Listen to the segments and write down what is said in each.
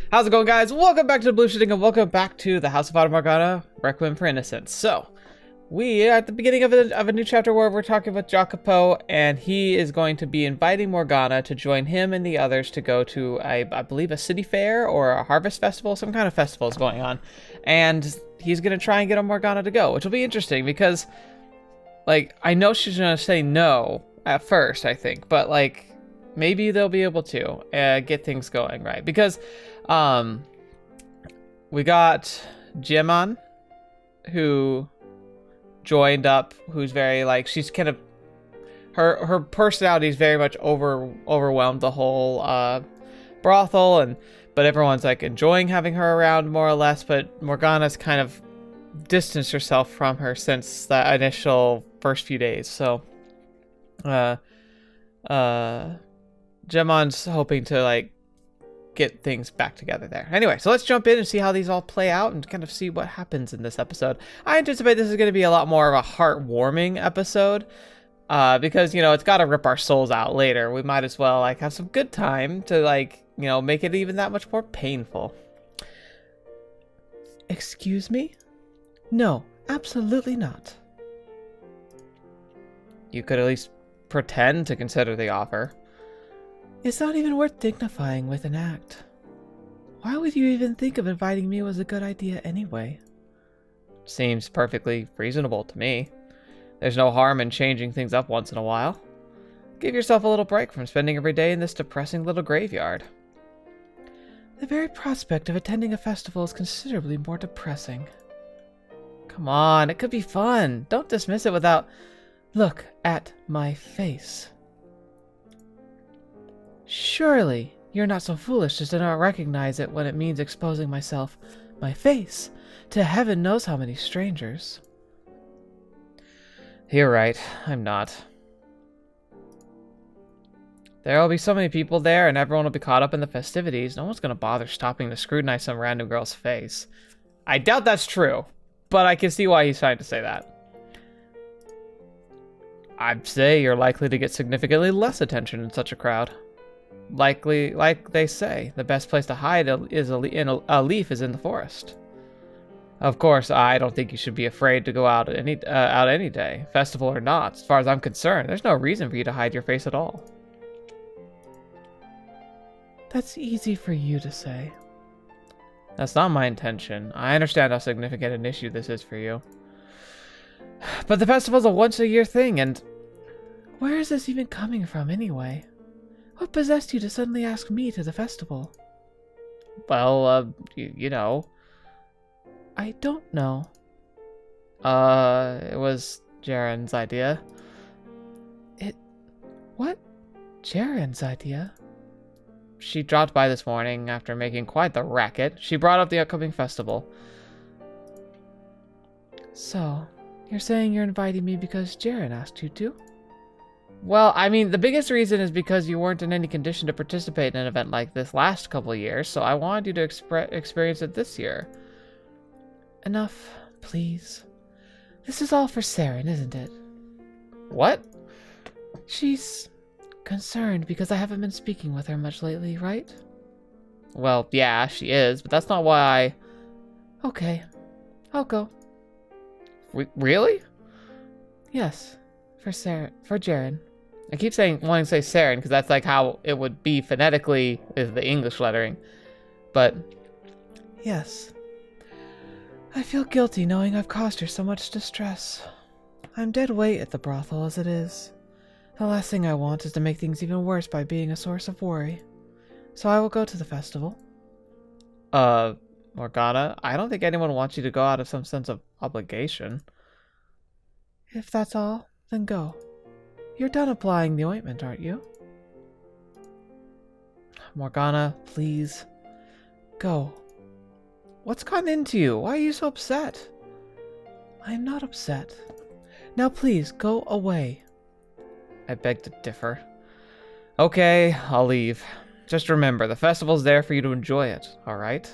How's it going, guys? Welcome back to TheBlueShifting and welcome back to the House of Fata Morgana, Requiem for Innocence. So, we are at the beginning of a new chapter where we're talking with Jacopo, and he is going to be inviting Morgana to join him and the others to go to, I believe, a city fair or a harvest festival. Some kind of festival is going on. And he's going to try and get Morgana to go, which will be interesting because, like, I know she's going to say no at first, I think, but, like, maybe they'll be able to get things going, right? Because we got Jemon, who joined up, who's very, like, she's kind of, her personality is very much overwhelmed the whole brothel, but everyone's, like, enjoying having her around more or less, but Morgana's kind of distanced herself from her since the initial first few days, so Jemon's hoping to, like, get things back together there. Anyway, so let's jump in and see how these all play out and kind of see what happens in this episode. I anticipate this is going to be a lot more of a heartwarming episode because, you know, it's got to rip our souls out later. We might as well, like, have some good time to, like, you know, make it even that much more painful. Excuse me? No, absolutely not. You could at least pretend to consider the offer. It's not even worth dignifying with an act. Why would you even think of inviting me was a good idea anyway? Seems perfectly reasonable to me. There's no harm in changing things up once in a while. Give yourself a little break from spending every day in this depressing little graveyard. The very prospect of attending a festival is considerably more depressing. Come on, it could be fun. Don't dismiss it without... Look at my face. Surely, you're not so foolish as to not recognize it when it means exposing myself, my face, to heaven knows how many strangers. You're right, I'm not. There'll be so many people there and everyone will be caught up in the festivities. No one's gonna bother stopping to scrutinize some random girl's face. I doubt that's true, but I can see why he's trying to say that. I'd say you're likely to get significantly less attention in such a crowd. Likely, like they say, the best place to hide is a leaf is in the forest. Of course, I don't think you should be afraid to go out any day, festival or not. As far as I'm concerned, there's no reason for you to hide your face at all. That's easy for you to say. That's not my intention. I understand how significant an issue this is for you. But the festival's a once-a-year thing, and... Where is this even coming from, anyway? What possessed you to suddenly ask me to the festival? Well, you know. I don't know. It was Ceran's idea. What? Ceran's idea? She dropped by this morning after making quite the racket. She brought up the upcoming festival. So, you're saying you're inviting me because Ceran asked you to? Well, I mean, the biggest reason is because you weren't in any condition to participate in an event like this last couple of years, so I wanted you to experience it this year. Enough, please. This is all for Ceran, isn't it? What? She's concerned because I haven't been speaking with her much lately, right? Well, yeah, she is, but that's not why I... Okay, I'll go. Really? Yes, for Ceran. I keep wanting to say Ceran because that's like how it would be phonetically with the English lettering. But yes. I feel guilty knowing I've caused her so much distress. I'm dead weight at the brothel as it is. The last thing I want is to make things even worse by being a source of worry. So I will go to the festival. Morgana, I don't think anyone wants you to go out of some sense of obligation. If that's all, then go. You're done applying the ointment, aren't you? Morgana, please. Go. What's gotten into you? Why are you so upset? I'm not upset. Now please, go away. I beg to differ. Okay, I'll leave. Just remember, the festival's there for you to enjoy it, alright?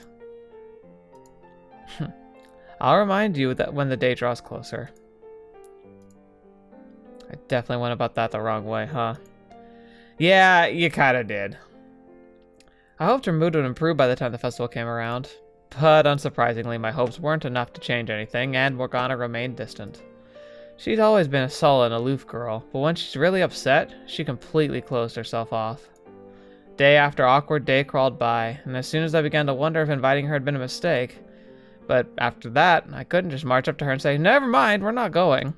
I'll remind you that when the day draws closer. I definitely went about that the wrong way, huh? Yeah, you kinda did. I hoped her mood would improve by the time the festival came around. But unsurprisingly, my hopes weren't enough to change anything, and Morgana remained distant. She's always been a sullen, aloof girl, but when she's really upset, she completely closed herself off. Day after awkward day crawled by, and as soon as I began to wonder if inviting her had been a mistake. But after that, I couldn't just march up to her and say, "Never mind, we're not going."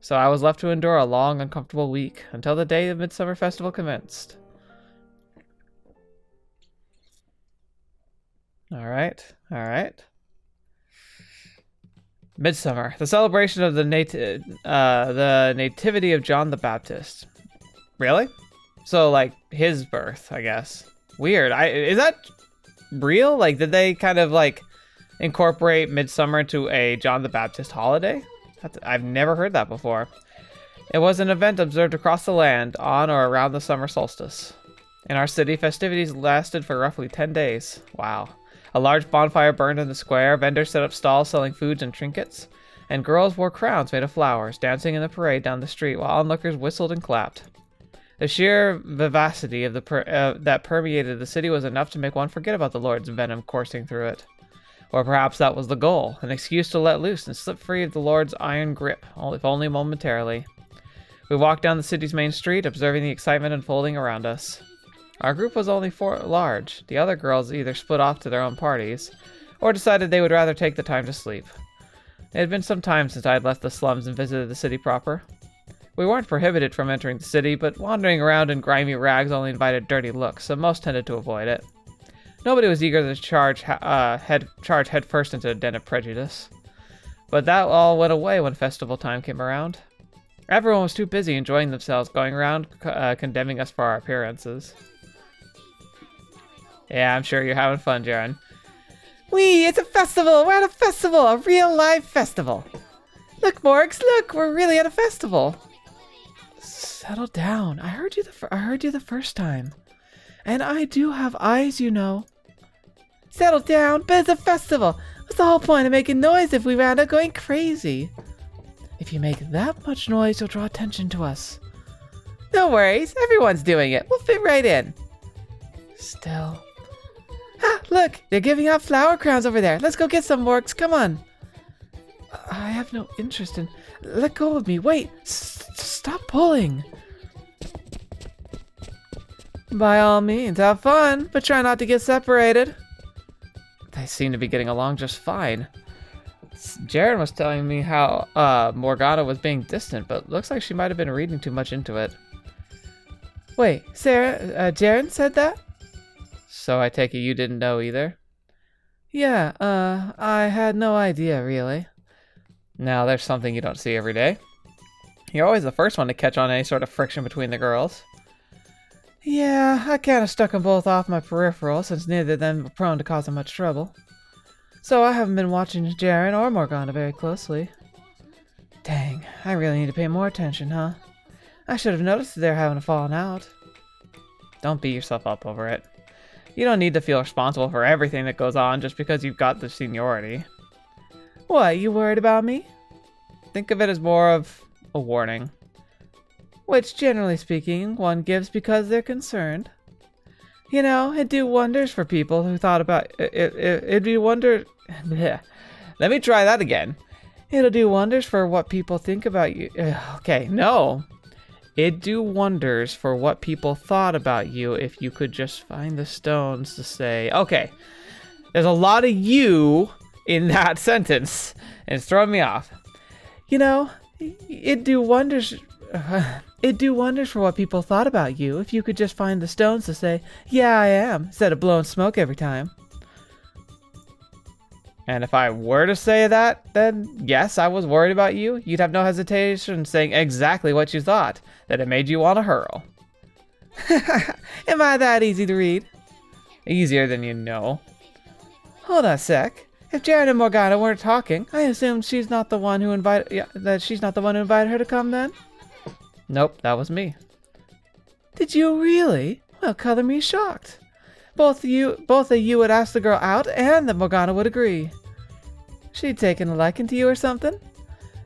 So I was left to endure a long, uncomfortable week, until the day the Midsummer Festival commenced. Alright. Midsummer, the celebration of the nativity of John the Baptist. Really? So, like, his birth, I guess. Weird. Is that real? Like, did they kind of, like, incorporate Midsummer into a John the Baptist holiday? I've never heard that before. It was an event observed across the land on or around the summer solstice. In our city, festivities lasted for roughly 10 days. Wow. A large bonfire burned in the square, vendors set up stalls selling foods and trinkets, and girls wore crowns made of flowers, dancing in the parade down the street while onlookers whistled and clapped. The sheer vivacity of that permeated the city was enough to make one forget about the Lord's venom coursing through it. Or perhaps that was the goal, an excuse to let loose and slip free of the Lord's iron grip, if only momentarily. We walked down the city's main street, observing the excitement unfolding around us. Our group was only 4 large. The other girls either split off to their own parties, or decided they would rather take the time to sleep. It had been some time since I had left the slums and visited the city proper. We weren't prohibited from entering the city, but wandering around in grimy rags only invited dirty looks, so most tended to avoid it. Nobody was eager to charge headfirst into a den of prejudice. But that all went away when festival time came around. Everyone was too busy enjoying themselves, going around condemning us for our appearances. Yeah, I'm sure you're having fun, Ceran. Whee! It's a festival! We're at a festival! A real live festival! Look, Morgs, look! We're really at a festival! Settle down. I heard you the first time. And I do have eyes, you know. Settle down, but it's a festival! What's the whole point of making noise if we wound up going crazy? If you make that much noise, you'll draw attention to us. No worries, everyone's doing it. We'll fit right in. Still. Ah, look, they're giving out flower crowns over there. Let's go get some, Morgs. Come on. I have no interest in... Let go of me. Wait. Stop pulling. By all means, have fun, but try not to get separated. They seem to be getting along just fine. Ceran was telling me how Morgana was being distant, but looks like she might have been reading too much into it. Wait, Ceran said that? So I take it you didn't know either? Yeah, I had no idea, really. Now, there's something you don't see every day. You're always the first one to catch on any sort of friction between the girls. Yeah, I kind of stuck them both off my peripheral, since neither of them were prone to causing much trouble. So I haven't been watching Ceran or Morgana very closely. Dang, I really need to pay more attention, huh? I should have noticed that they're having a falling out. Don't beat yourself up over it. You don't need to feel responsible for everything that goes on just because you've got the seniority. What, you worried about me? Think of it as more of a warning. Which, generally speaking, one gives because they're concerned. You know, it'd do wonders for people who thought about it. It'd be wonder... Let me try that again. It'll do wonders for what people think about you. Okay, no. It'd do wonders for what people thought about you if you could just find the stones to say... Okay, there's a lot of you in that sentence, and it's throwing me off. You know, it'd do wonders... It'd do wonders for what people thought about you if you could just find the stones to say, yeah, I am, instead of blowing smoke every time. And if I were to say that, then yes, I was worried about you. You'd have no hesitation saying exactly what you thought, that it made you want to hurl. Am I that easy to read? Easier than you know. Hold on a sec. If Ceran and Morgana weren't talking, I assumed she's not the one who invited her to come then? Nope, that was me. Did you really? Well, color me shocked. Both of you would ask the girl out, and that Morgana would agree. She'd taken a liking to you or something?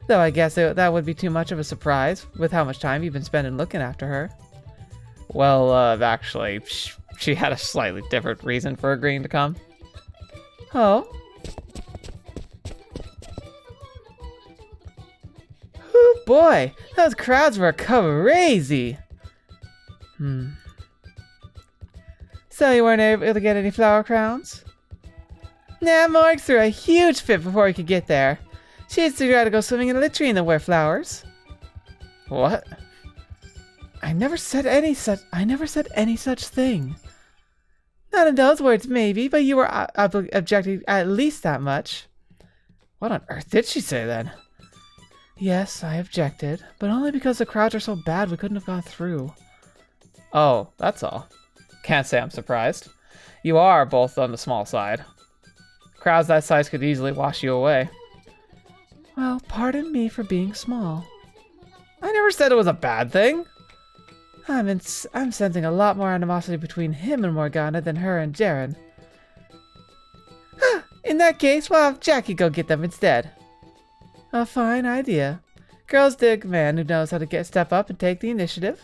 Though I guess that would be too much of a surprise, with how much time you've been spending looking after her. Well, actually, she had a slightly different reason for agreeing to come. Oh? Oh boy, those crowds were crazy. So you weren't able to get any flower crowns? Nah, Morg threw a huge fit before we could get there. She had to try to go swimming in a latrine that wear flowers. What? I never said any such thing. Not in those words, maybe, but you were objecting at least that much. What on earth did she say then? Yes, I objected, but only because the crowds are so bad we couldn't have gone through. Oh, that's all. Can't say I'm surprised. You are both on the small side. Crowds that size could easily wash you away. Well, pardon me for being small. I never said it was a bad thing. I'm sensing a lot more animosity between him and Morgana than her and Ceran. In that case, we'll have Jackie go get them instead. A fine idea. Girls dig a man who knows how to step up and take the initiative.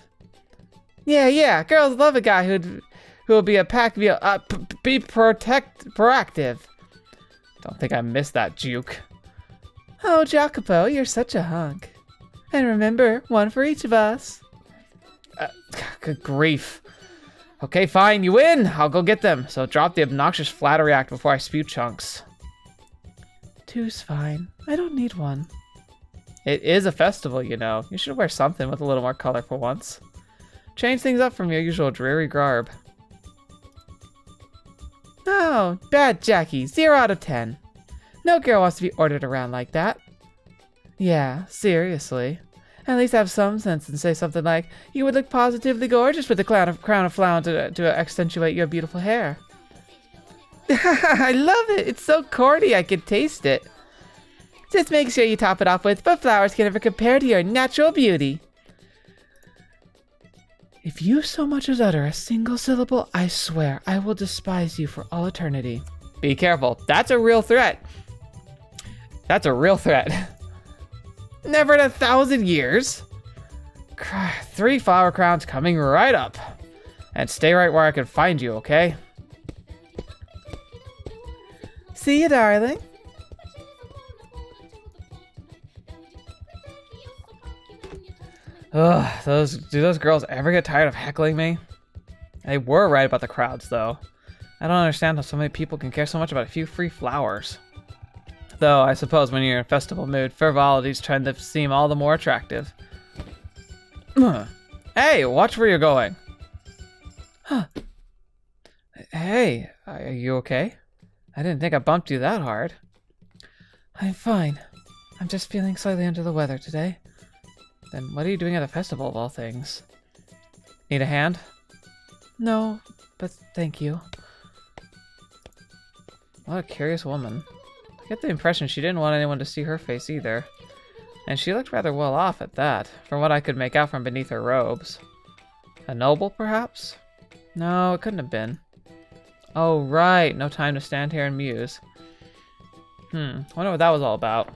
Yeah. Girls love a guy who will be proactive. Don't think I missed that juke. Oh, Jacopo, you're such a hunk. And remember, one for each of us. Good grief. Okay, fine, you win. I'll go get them. So drop the obnoxious flattery act before I spew chunks. Two's fine. I don't need one. It is a festival, you know. You should wear something with a little more color for once. Change things up from your usual dreary garb. Oh, bad Jackie. 0 out of 10. No girl wants to be ordered around like that. Yeah, seriously. At least have some sense and say something like, you would look positively gorgeous with a crown of flowers to accentuate your beautiful hair. I love it. It's so corny I can taste it. Just make sure you top it off with, but flowers can never compare to your natural beauty. If you so much as utter a single syllable, I swear I will despise you for all eternity. Be careful. That's a real threat. That's a real threat. Never in 1,000 years. 3 flower crowns coming right up. And stay right where I can find you, okay? See you, darling. Ugh, do those girls ever get tired of heckling me? They were right about the crowds, though. I don't understand how so many people can care so much about a few free flowers. Though, I suppose when you're in a festival mood, frivolities tend to seem all the more attractive. Hey, watch where you're going. Huh. Hey, are you okay? I didn't think I bumped you that hard. I'm fine. I'm just feeling slightly under the weather today. Then what are you doing at a festival of all things? Need a hand? No, but thank you. What a curious woman. I get the impression she didn't want anyone to see her face either. And she looked rather well off at that, from what I could make out from beneath her robes. A noble, perhaps? No, it couldn't have been. Oh, right. No time to stand here and muse. Wonder what that was all about.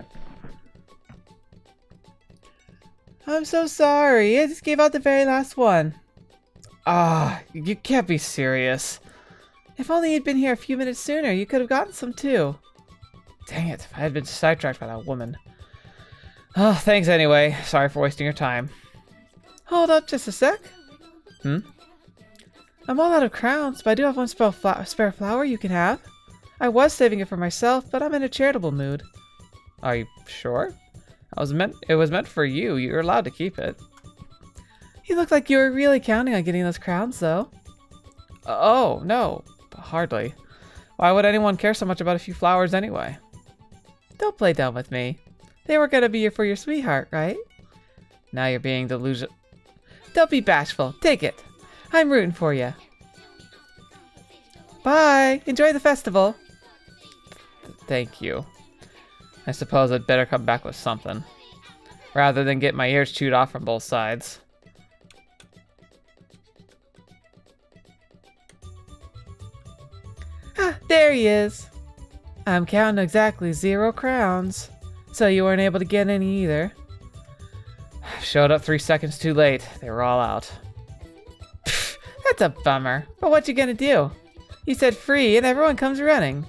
I'm so sorry. I just gave out the very last one. Ah, you can't be serious. If only you'd been here a few minutes sooner, you could have gotten some too. Dang it, I had been sidetracked by that woman. Oh, thanks anyway. Sorry for wasting your time. Hold up just a sec. I'm all out of crowns, but I do have one spare flower you can have. I was saving it for myself, but I'm in a charitable mood. Are you sure? It was meant for you. You're allowed to keep it. You look like you were really counting on getting those crowns, though. Oh, no. Hardly. Why would anyone care so much about a few flowers anyway? Don't play dumb with me. They were gonna be for your sweetheart, right? Now you're being delusional. Don't be bashful. Take it. I'm rooting for you. Bye. Enjoy the festival. Thank you. I suppose I'd better come back with something, rather than get my ears chewed off from both sides. Ah, there he is. I'm counting exactly 0 crowns, so you weren't able to get any either. Showed up 3 seconds too late. They were all out. Pfft, That's a bummer. But what you gonna do? You said free and everyone comes running.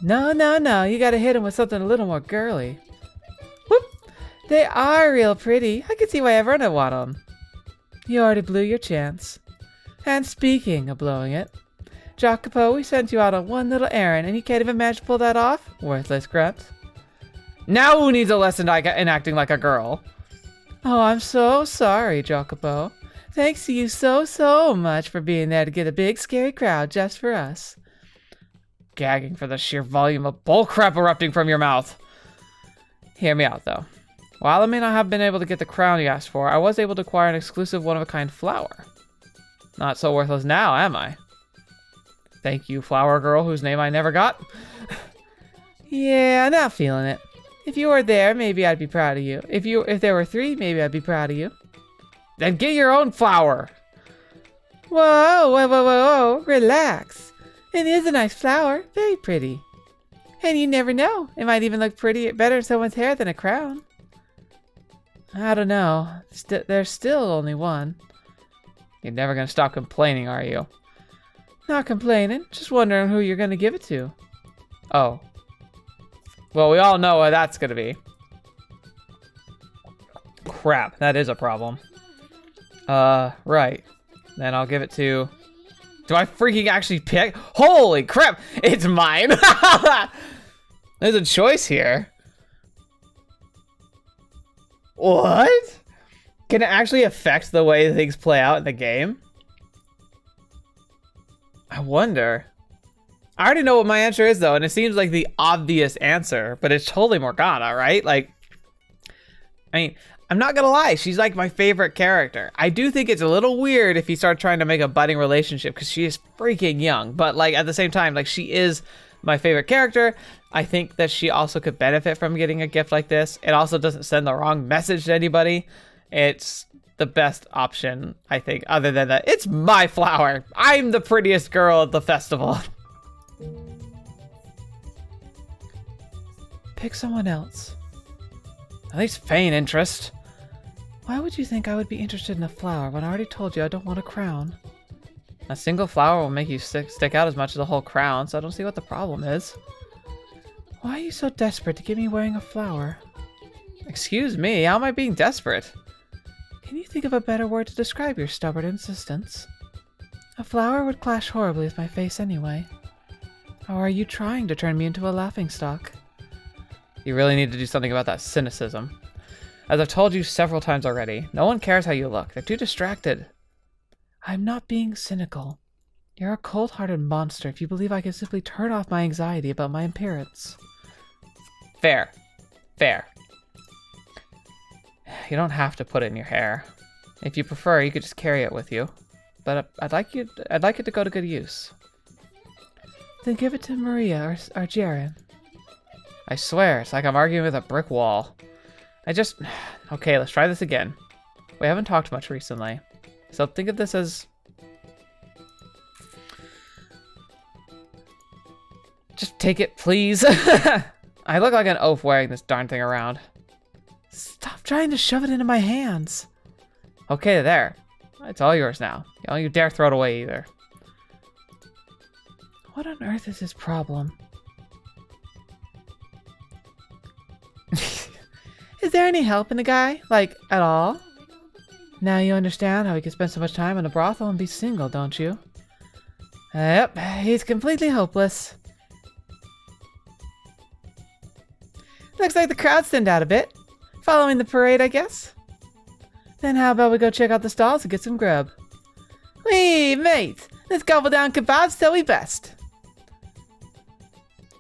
No, no, no. You gotta hit them with something a little more girly. Whoop! They are real pretty. I can see why everyone would want them. You already blew your chance. And speaking of blowing it, Jacopo, we sent you out on one little errand and you can't even manage to pull that off? Worthless grunt. Now who needs a lesson in acting like a girl? Oh, I'm so sorry, Jacopo. Thanks to you so much for being there to get a big scary crowd just for us. Gagging for the sheer volume of bullcrap erupting from your mouth. Hear me out, though. While I may not have been able to get the crown you asked for, I was able to acquire an exclusive one-of-a-kind flower. Not so worthless now, am I? Thank you, flower girl, whose name I never got. Yeah, not feeling it. If you were there, maybe I'd be proud of you. If there were 3, maybe I'd be proud of you. Then get your own flower. Whoa, relax. It is a nice flower, very pretty. And you never know, it might even look better in someone's hair than a crown. I don't know, there's still only one. You're never gonna stop complaining, are you? Not complaining, just wondering who you're gonna give it to. Oh. Well, we all know what that's gonna be. Crap, that is a problem. Right. Then I'll give it to... Do I freaking actually pick? Holy crap! It's mine! There's a choice here. What? Can it actually affect the way things play out in the game? I wonder. I already know what my answer is, though, and it seems like the obvious answer, but it's totally Morgana, right? Like, I mean, I'm not gonna lie, she's like my favorite character. I do think it's a little weird if you start trying to make a budding relationship, because she is freaking young, but like at the same time, like she is my favorite character. I think that she also could benefit from getting a gift like this. It also doesn't send the wrong message to anybody. It's the best option, I think, other than that. It's my flower. I'm the prettiest girl at the festival. Pick someone else. At least feign interest. Why would you think I would be interested in a flower when I already told you I don't want a crown? A single flower will make you stick out as much as a whole crown, so I don't see what the problem is. Why are you so desperate to get me wearing a flower? Excuse me, how am I being desperate? Can you think of a better word to describe your stubborn insistence? A flower would clash horribly with my face anyway. Or are you trying to turn me into a laughingstock? You really need to do something about that cynicism. As I've told you several times already, no one cares how you look. They're too distracted. I'm not being cynical. You're a cold-hearted monster if you believe I can simply turn off my anxiety about my appearance. Fair. Fair. You don't have to put it in your hair. If you prefer, you could just carry it with you. But I'd like it to go to good use. Then give it to Maria or Ceran. I swear, it's like I'm arguing with a brick wall. Okay, let's try this again. We haven't talked much recently. So think of this as... Just take it, please. I look like an oaf wearing this darn thing around. Stop trying to shove it into my hands. Okay, there. It's all yours now. Don't you dare throw it away either. What on earth is his problem? Is there any help in the guy? Like, at all? Now you understand how he can spend so much time in a brothel and be single, don't you? Yep, he's completely hopeless. Looks like the crowd's thinned out a bit. Following the parade, I guess. Then how about we go check out the stalls and get some grub? Wee, mate! Let's gobble down kebabs till we best.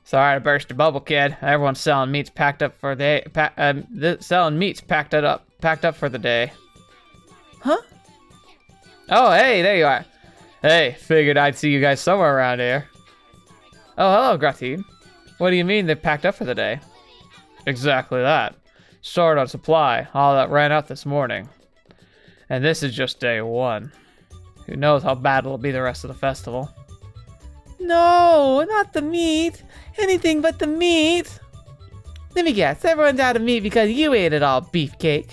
Sorry to burst your bubble, kid. Everyone's selling meats packed up for selling meats packed up for the day. Huh? Oh, hey, there you are. Hey, figured I'd see you guys somewhere around here. Oh, hello, Gratine. What do you mean they're packed up for the day? Exactly that. Short on supply, all that ran out this morning. And this is just day one. Who knows how bad it'll be the rest of the festival. No, not the meat. Anything but the meat. Let me guess, everyone's out of meat because you ate it all, beefcake.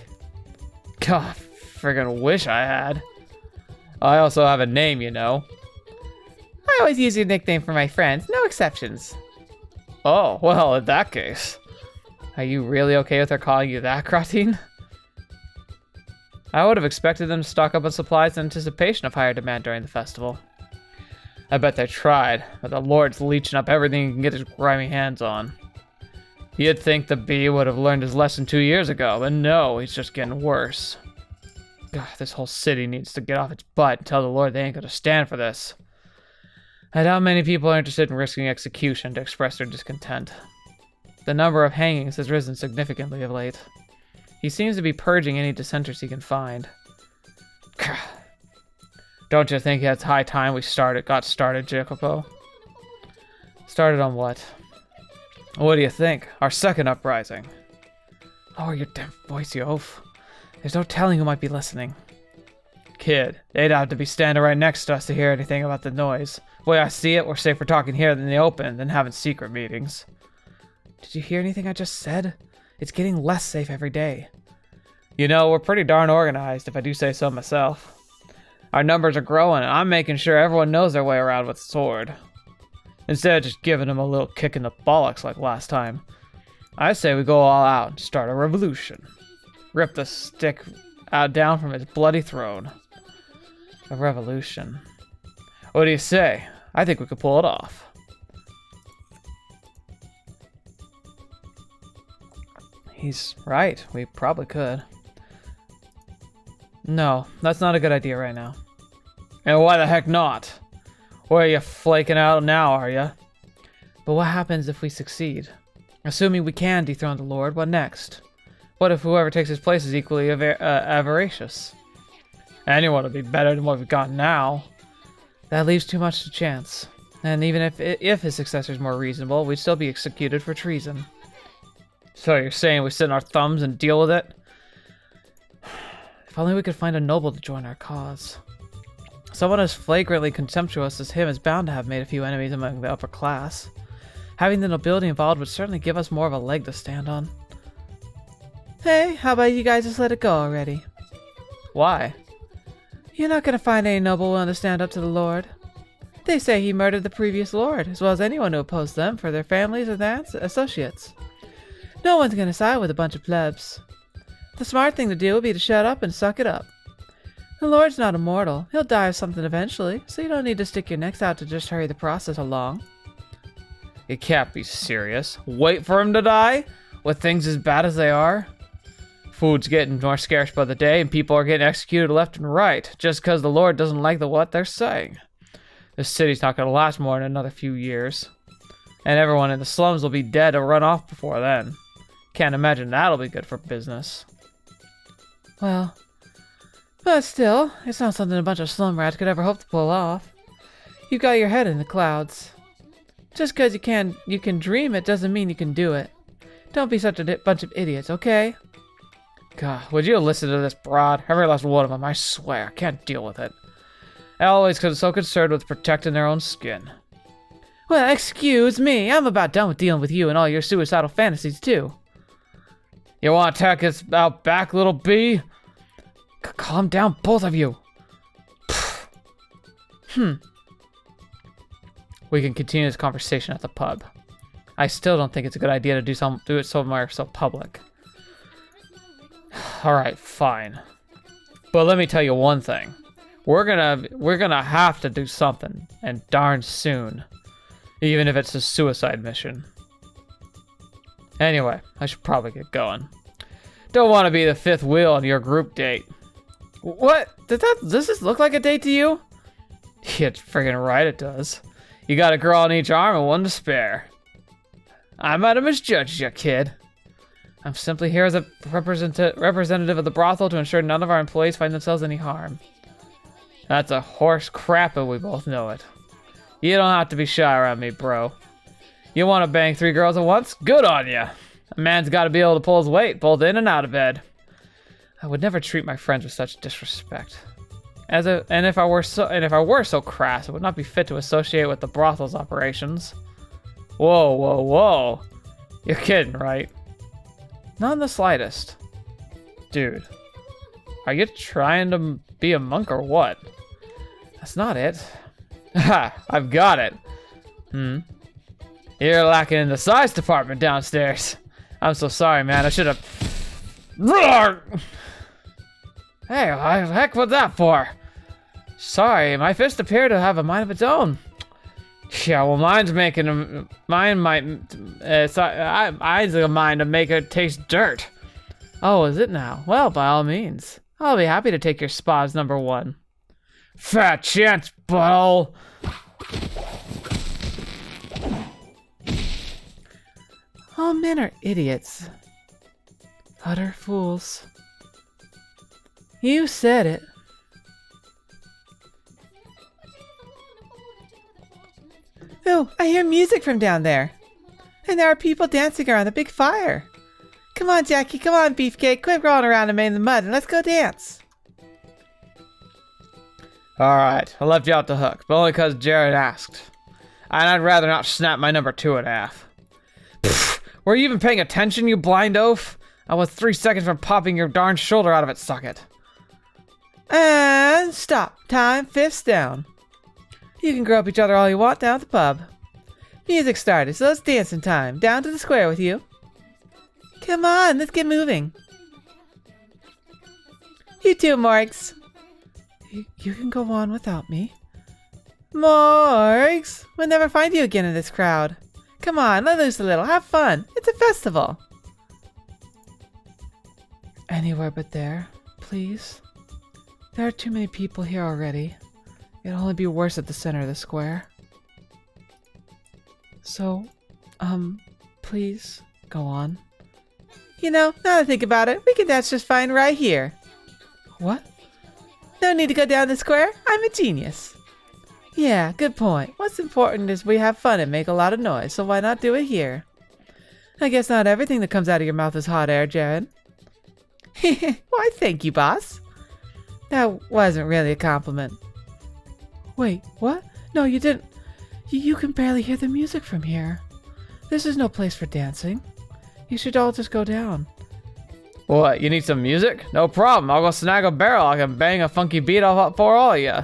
God, friggin' wish I had. I also have a name, you know. I always use your nickname for my friends, no exceptions. Oh, well, in that case. Are you really okay with her calling you that, Kratin? I would have expected them to stock up on supplies in anticipation of higher demand during the festival. I bet they tried, but the Lord's leeching up everything he can get his grimy hands on. You'd think the bee would have learned his lesson 2 years ago, but no, he's just getting worse. God, this whole city needs to get off its butt and tell the Lord they ain't gonna stand for this. I doubt many people are interested in risking execution to express their discontent. The number of hangings has risen significantly of late. He seems to be purging any dissenters he can find. Don't you think it's high time we got started, Jacopo? Started on what? What do you think? Our second uprising. Lower your damn voice, you oaf. There's no telling who might be listening. Kid, they'd have to be standing right next to us to hear anything about the noise. The way I see it, we're safer talking here in the open than having secret meetings. Did you hear anything I just said? It's getting less safe every day. You know, we're pretty darn organized, if I do say so myself. Our numbers are growing, and I'm making sure everyone knows their way around with a sword. Instead of just giving them a little kick in the bollocks like last time, I say we go all out and start a revolution. Rip the stick down from its bloody throne. A revolution. What do you say? I think we could pull it off. He's right. We probably could. No, that's not a good idea right now. And why the heck not? Why are you flaking out now, are you? But what happens if we succeed? Assuming we can dethrone the Lord, what next? What if whoever takes his place is equally avaricious? Anyone would be better than what we've got now. That leaves too much to chance. And even if his successor is more reasonable, we'd still be executed for treason. So you're saying we sit on our thumbs and deal with it? If only we could find a noble to join our cause. Someone as flagrantly contemptuous as him is bound to have made a few enemies among the upper class. Having the nobility involved would certainly give us more of a leg to stand on. Hey, how about you guys just let it go already? Why? You're not gonna find any noble willing to stand up to the Lord. They say he murdered the previous Lord, as well as anyone who opposed them for their families or their associates. No one's gonna side with a bunch of plebs. The smart thing to do would be to shut up and suck it up. The Lord's not immortal. He'll die of something eventually, so you don't need to stick your necks out to just hurry the process along. You can't be serious. Wait for him to die? With things as bad as they are? Food's getting more scarce by the day, and people are getting executed left and right, just because the Lord doesn't like what they're saying. This city's not going to last more than another few years. And everyone in the slums will be dead or run off before then. Can't imagine that'll be good for business. Well, but still, it's not something a bunch of slum rats could ever hope to pull off. You've got your head in the clouds. Just because you can dream it doesn't mean you can do it. Don't be such a bunch of idiots, okay? God, would you listen to this broad? Every last one of them, I swear. I can't deal with it. Always so concerned with protecting their own skin. Well, excuse me. I'm about done with dealing with you and all your suicidal fantasies, too. You want to attack us out back, little bee? Calm down, both of you. We can continue this conversation at the pub. I still don't think it's a good idea to do it somewhere so public. Alright, fine. But let me tell you one thing. We're gonna have to do something, and darn soon. Even if it's a suicide mission. Anyway, I should probably get going. Don't want to be the fifth wheel on your group date. What? Does this look like a date to you? Yeah, friggin' right it does. You got a girl on each arm and one to spare. I might have misjudged you, kid. I'm simply here as a representative of the brothel to ensure none of our employees find themselves any harm. That's a horse crap, and we both know it. You don't have to be shy around me, bro. You want to bang 3 girls at once? Good on ya. A man's got to be able to pull his weight, both in and out of bed. I would never treat my friends with such disrespect. And if I were so crass, it would not be fit to associate with the brothel's operations. Whoa, whoa, whoa. You're kidding, right? Not in the slightest. Dude, are you trying to be a monk or what? That's not it. Ha! I've got it. You're lacking in the size department downstairs. I'm so sorry, man. I should have... Hey, what the heck was that for? Sorry, my fist appeared to have a mind of its own. Yeah, well, mine's making a... Mine's a mind to make it taste dirt. Oh, is it now? Well, by all means. I'll be happy to take your spot as number 1. Fat chance, butthole! All men are idiots. Utter fools. You said it. Oh, I hear music from down there. And there are people dancing around the big fire. Come on, Jackie, come on, Beefcake. Quit rolling around in the mud and let's go dance. Alright, I left you out the hook, but only because Jared asked. And I'd rather not snap my number 2 in half. Pfft, were you even paying attention, you blind oaf? I was 3 seconds from popping your darn shoulder out of its socket. And stop. Time, fists down. You can grope each other all you want down at the pub. Music started, so it's dancing time. Down to the square with you. Come on, let's get moving. You too, Morgs. You can go on without me. Morgs! We'll never find you again in this crowd. Come on, let loose a little. Have fun. It's a festival. Anywhere but there, please. There are too many people here already. It'll only be worse at the center of the square. So, please, go on. You know, now that I think about it, we can dance just fine right here. What? No need to go down the square. I'm a genius. Yeah, good point. What's important is we have fun and make a lot of noise, so why not do it here? I guess not everything that comes out of your mouth is hot air, Jared. Why, thank you, boss. That wasn't really a compliment. Wait, what? No, you didn't. You can barely hear the music from here. This is no place for dancing. You should all just go down. What, you need some music? No problem. I'll go snag a barrel. I can bang a funky beat off for all of you.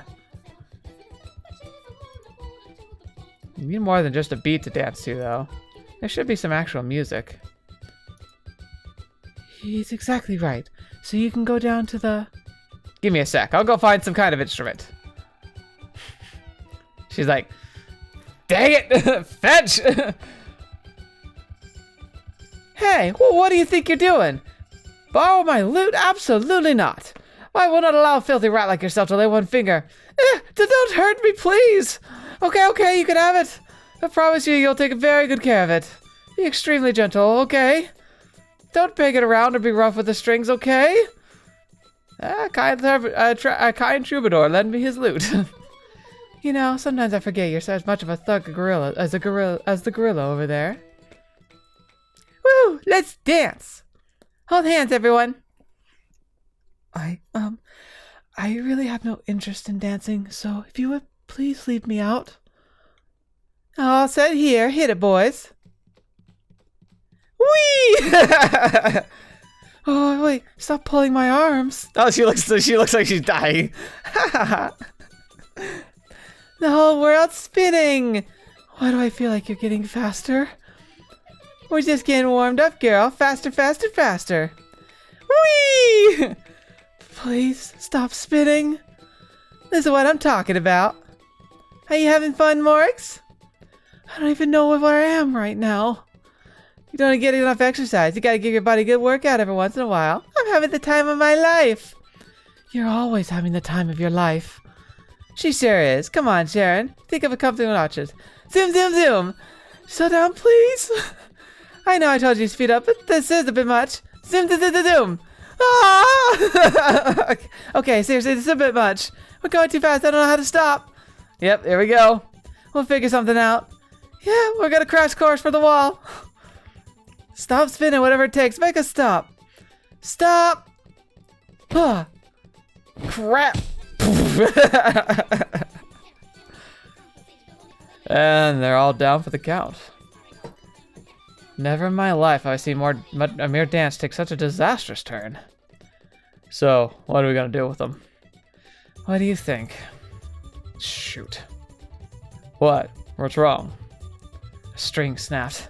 You need more than just a beat to dance to, though. There should be some actual music. He's exactly right. So you can go down to the... Give me a sec. I'll go find some kind of instrument. She's like, dang it! Fetch! Hey, what do you think you're doing? Borrow my loot? Absolutely not. I will not allow a filthy rat like yourself to lay one finger. Don't hurt me, please. Okay, you can have it. I promise you'll take very good care of it. Be extremely gentle, okay? Don't bang it around or be rough with the strings, okay? A kind troubadour lend me his lute. You know, sometimes I forget you're as much of a thug gorilla as the gorilla over there. Woo! Let's dance. Hold hands, everyone. I really have no interest in dancing, so if you would please leave me out. All set here. Hit it, boys. Whee! Oh, wait. Stop pulling my arms. Oh, she looks like she's dying. The whole world's spinning. Why do I feel like you're getting faster? We're just getting warmed up, girl. Faster, faster, faster. Whee! Please stop spinning. This is what I'm talking about. Are you having fun, Morgs? I don't even know where I am right now. You don't get enough exercise. You gotta give your body a good workout every once in a while. I'm having the time of my life. You're always having the time of your life. She sure is. Come on, Sharon. Think of a comfortable notches. Zoom, zoom, zoom. Slow down, please. I know I told you to speed up, but this is a bit much. Zoom, zoom, zoom, zoom. Ah! Okay, seriously, this is a bit much. We're going too fast. I don't know how to stop. Yep, there we go. We'll figure something out. Yeah, we're gonna crash course for the wall. Stop spinning, whatever it takes. Make us stop. Stop. Crap. And they're all down for the count. Never in my life have I seen a mere dance take such a disastrous turn. So, what are we gonna do with them? What do you think? Shoot. What? What's wrong? A string snapped.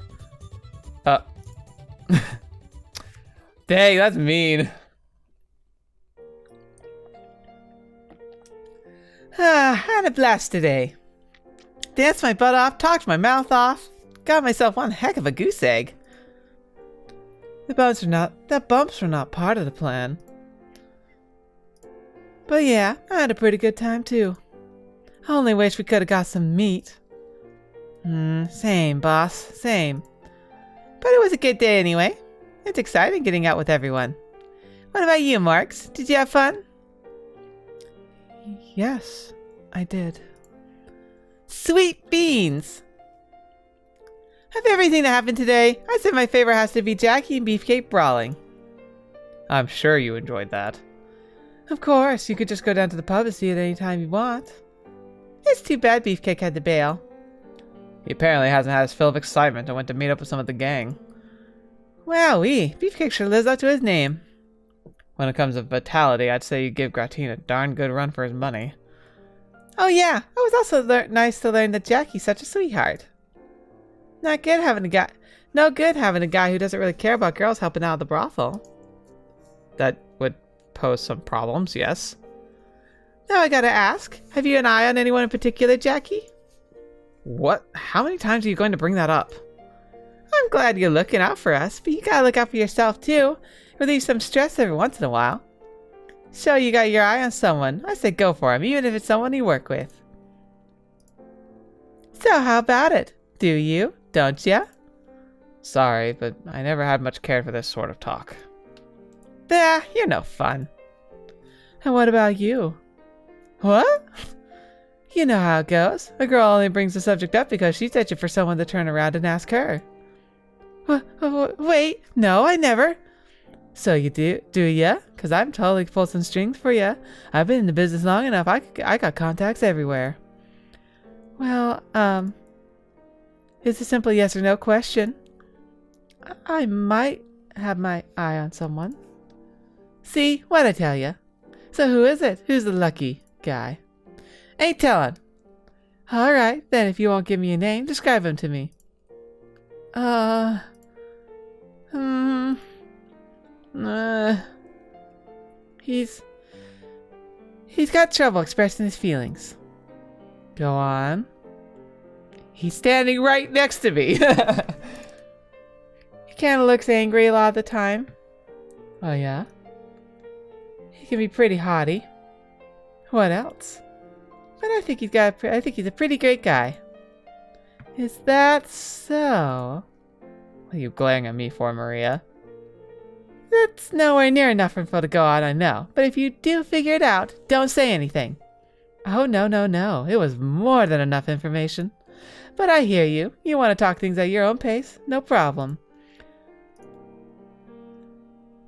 Dang, that's mean. I had a blast today. Danced my butt off, talked my mouth off, got myself one heck of a goose egg. The bumps were not part of the plan. But yeah, I had a pretty good time too. I only wish we could have got some meat. Same, boss, same. But it was a good day anyway. It's exciting getting out with everyone. What about you, Marks? Did you have fun? Yes, I did. Sweet beans! Of everything that happened today, I'd say my favorite has to be Jackie and Beefcake brawling. I'm sure you enjoyed that. Of course, you could just go down to the pub and see it any time you want. It's too bad Beefcake had to bail. He apparently hasn't had his fill of excitement and went to meet up with some of the gang. Wowee, Beefcake sure lives up to his name. When it comes to vitality, I'd say you give Gratine a darn good run for his money. Oh yeah, it was also nice to learn that Jackie's such a sweetheart. No good having a guy who doesn't really care about girls helping out at the brothel. That would pose some problems, yes. Now I gotta ask, have you an eye on anyone in particular, Jackie? What? How many times are you going to bring that up? I'm glad you're looking out for us, but you gotta look out for yourself too. Relieve some stress every once in a while. So you got your eye on someone. I say go for him, even if it's someone you work with. So how about it? Do you? Don't ya? Sorry, but I never had much care for this sort of talk. Bah, you're no fun. And what about you? What? You know how it goes. A girl only brings the subject up because she's itching for someone to turn around and ask her. Wait, no, I never. So you do ya? Because I'm totally pull some strings for ya. I've been in the business long enough. I got contacts everywhere. Well, it's a simple yes or no question. I might have my eye on someone. See, what'd I tell ya? So who is it? Who's the lucky guy? Ain't telling. Alright, then if you won't give me a name, describe him to me. He's got trouble expressing his feelings. Go on. He's standing right next to me. He kind of looks angry a lot of the time. Oh yeah? He can be pretty haughty. What else? But I think he's a pretty great guy. Is that so? What are you glaring at me for, Maria? That's nowhere near enough info to go on, I know. But if you do figure it out, don't say anything. Oh, no. It was more than enough information. But I hear you. You want to talk things at your own pace. No problem.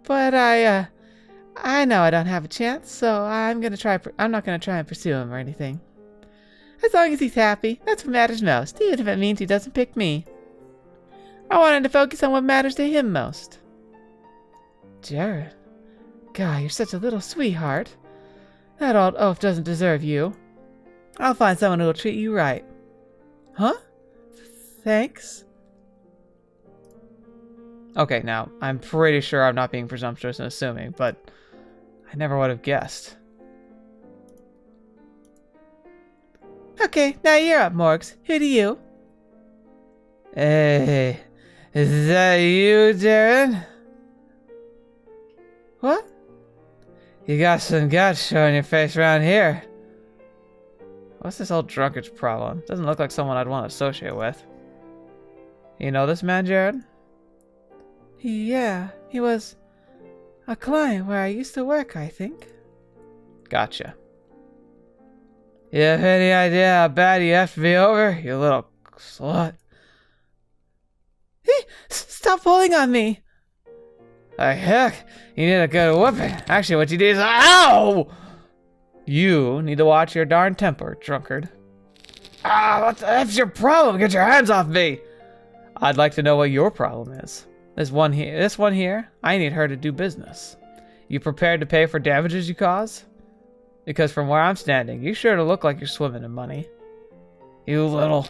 But I know I don't have a chance, so I'm not gonna try and pursue him or anything. As long as he's happy, that's what matters most, even if it means he doesn't pick me. I wanted to focus on what matters to him most. Jared, God, you're such a little sweetheart. That old oaf doesn't deserve you. I'll find someone who'll treat you right. Huh? Thanks. Okay, now, I'm pretty sure I'm not being presumptuous and assuming, but I never would have guessed. Okay, now you're up, Morgs. Who do you? Hey, is that you, Darren? What? You got some guts showing your face around here. What's this old drunkard's problem? Doesn't look like someone I'd want to associate with. You know this man, Jared? Yeah, he was a client where I used to work, I think. Gotcha. You have any idea how bad you have to be over, you little slut? Hey, stop pulling on me! The heck? You need a good whooping. Actually, what you need is ow! You need to watch your darn temper, drunkard. Ah, what the F's your problem? Get your hands off me! I'd like to know what your problem is. This one here, I need her to do business. You prepared to pay for damages you cause? Because from where I'm standing, you sure to look like you're swimming in money. You little...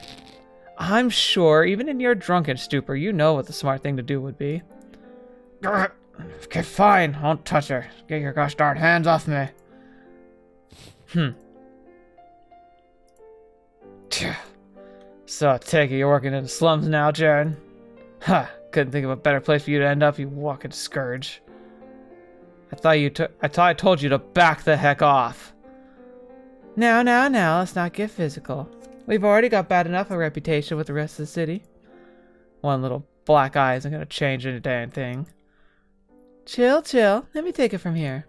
I'm sure, even in your drunken stupor, you know what the smart thing to do would be. Okay, fine. I won't touch her. Get your gosh darn hands off me. So, I take it you're working in the slums now, Jared? Ha! Couldn't think of a better place for you to end up, you walking scourge. I thought I told you to back the heck off. Now, let's not get physical. We've already got bad enough a reputation with the rest of the city. One little black eye isn't gonna change any damn thing. Chill. Let me take it from here.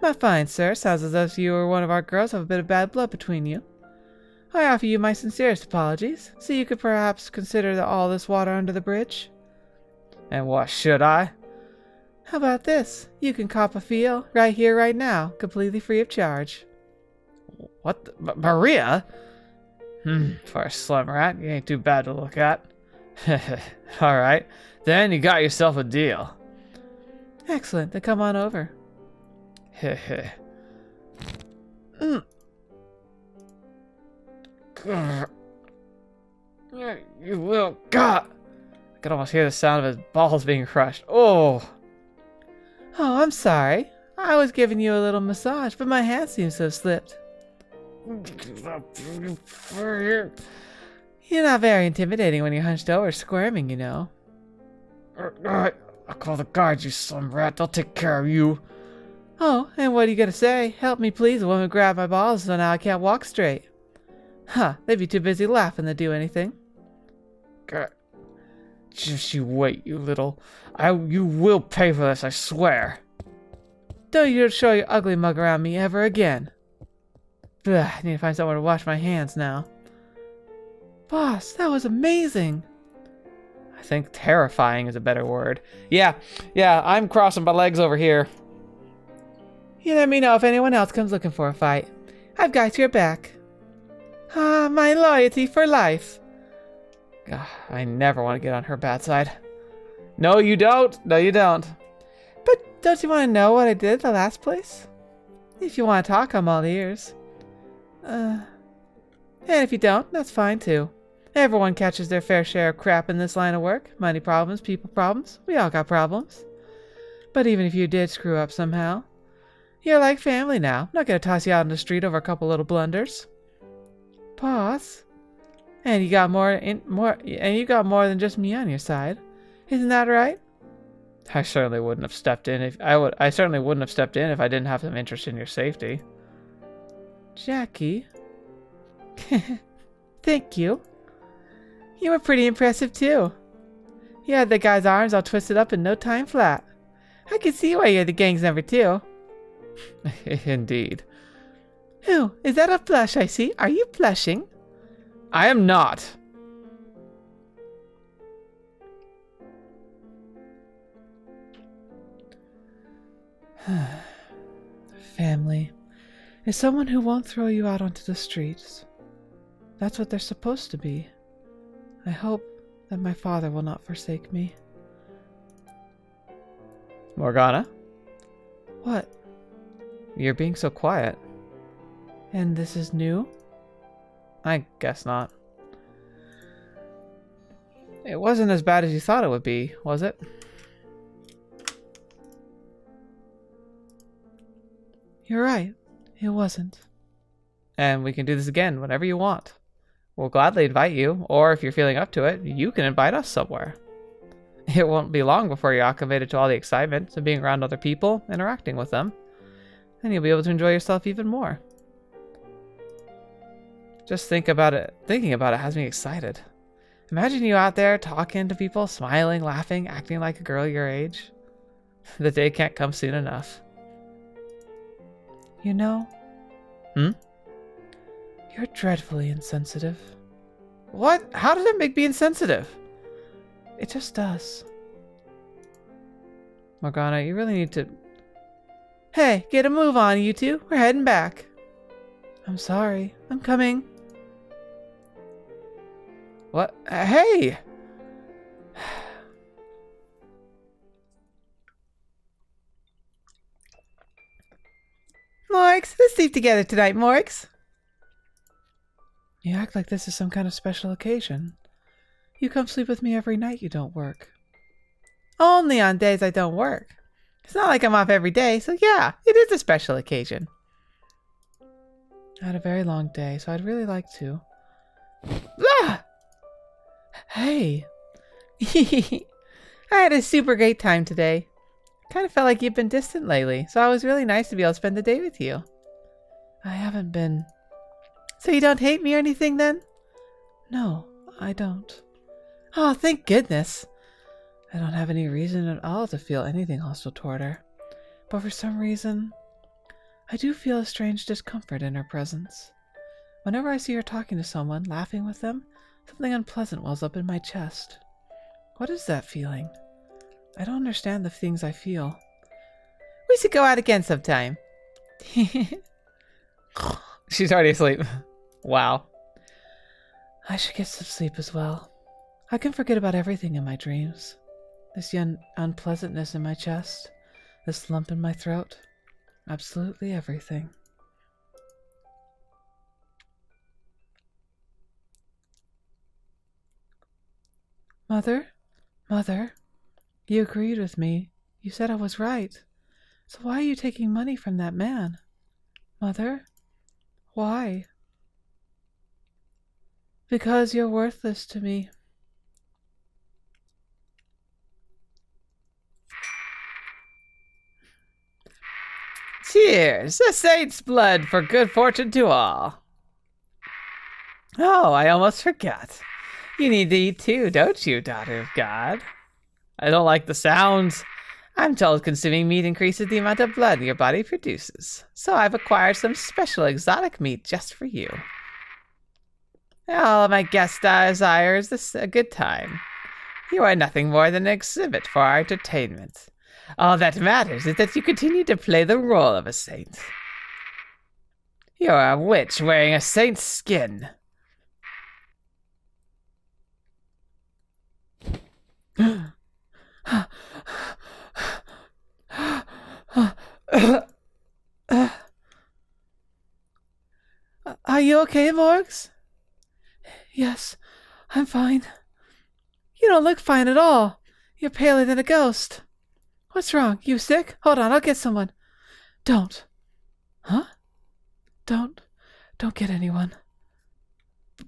My fine sir, sounds as if you or one of our girls have a bit of bad blood between you. I offer you my sincerest apologies, so you could perhaps consider all this water under the bridge. And what should I? How about this? You can cop a feel right here, right now, completely free of charge. What the, Maria? For a slum rat, you ain't too bad to look at. Alright, then you got yourself a deal. Excellent, then come on over. You little god! I could almost hear the sound of his balls being crushed. Oh, I'm sorry. I was giving you a little massage, but my hand seems to have slipped. You're not very intimidating when you're hunched over squirming, you know. I'll call the guards, you slum rat. They'll take care of you. Oh, and what are you gonna say? Help me please, a woman grabbed my balls, so now I can't walk straight. Huh, they'd be too busy laughing to do anything. God. Just you wait, you little... You will pay for this, I swear. Don't you show your ugly mug around me ever again. Ugh, I need to find somewhere to wash my hands now. Boss, that was amazing. I think terrifying is a better word. Yeah, I'm crossing my legs over here. You let me know if anyone else comes looking for a fight. I've got your back. Ah, my loyalty for life. God, I never want to get on her bad side. No, you don't. No, you don't. But don't you want to know what I did at the last place? If you want to talk, I'm all ears. And if you don't, that's fine too. Everyone catches their fair share of crap in this line of work. Money problems, people problems. We all got problems. But even if you did screw up somehow, you're like family now. I'm not going to toss you out on the street over a couple little blunders. Boss. And you got more than just me on your side. Isn't that right? I certainly wouldn't have stepped in if I certainly wouldn't have stepped in if I didn't have some interest in your safety. Jackie. Thank you. You were pretty impressive too. You had the guy's arms all twisted up in no time flat. I can see why you're the gang's number 2. Indeed. Ooh, is that a blush I see? Are you blushing? I am not. Family is someone who won't throw you out onto the streets. That's what they're supposed to be. I hope that my father will not forsake me. Morgana? What? You're being so quiet. And this is new? I guess not. It wasn't as bad as you thought it would be, was it? You're right. It wasn't. And we can do this again whenever you want. We'll gladly invite you, or if you're feeling up to it, you can invite us somewhere. It won't be long before you're acclimated to all the excitement of being around other people, interacting with them. And you'll be able to enjoy yourself even more. Just thinking about it has me excited. Imagine you out there talking to people, smiling, laughing, acting like a girl your age. The day can't come soon enough. You know? You're dreadfully insensitive. What? How does that make me insensitive? It just does. Morgana, you really need to... Hey, get a move on, you two. We're heading back. I'm sorry. I'm coming. What? Hey! sleep together tonight, Morgs. You act like this is some kind of special occasion. You come sleep with me every night you don't work. Only on days I don't work. It's not like I'm off every day, so yeah, it is a special occasion. I had a very long day, so I'd really like to. Ah! Hey. I had a super great time today. Kind of felt like you've been distant lately, so it was really nice to be able to spend the day with you. I haven't been. So you don't hate me or anything then? No, I don't. Oh, thank goodness. I don't have any reason at all to feel anything hostile toward her. But for some reason, I do feel a strange discomfort in her presence. Whenever I see her talking to someone, laughing with them, something unpleasant wells up in my chest. What is that feeling? I don't understand the things I feel. We should go out again sometime. She's already asleep. Wow. I should get some sleep as well. I can forget about everything in my dreams. This unpleasantness in my chest. This lump in my throat. Absolutely everything. Mother? Mother? You agreed with me. You said I was right. So why are you taking money from that man? Mother? Why? Because you're worthless to me. Cheers! The saint's blood for good fortune to all. Oh, I almost forgot. You need to eat too, don't you, daughter of God? I don't like the sounds. I'm told consuming meat increases the amount of blood your body produces, so I've acquired some special exotic meat just for you. All my guest desires this a good time. You are nothing more than an exhibit for our entertainment. All that matters is that you continue to play the role of a saint. You're a witch wearing a saint's skin. Are you okay, Morgs? Yes, I'm fine. You don't look fine at all. You're paler than a ghost. What's wrong? You sick? Hold on, I'll get someone. Don't. Huh? Don't get anyone.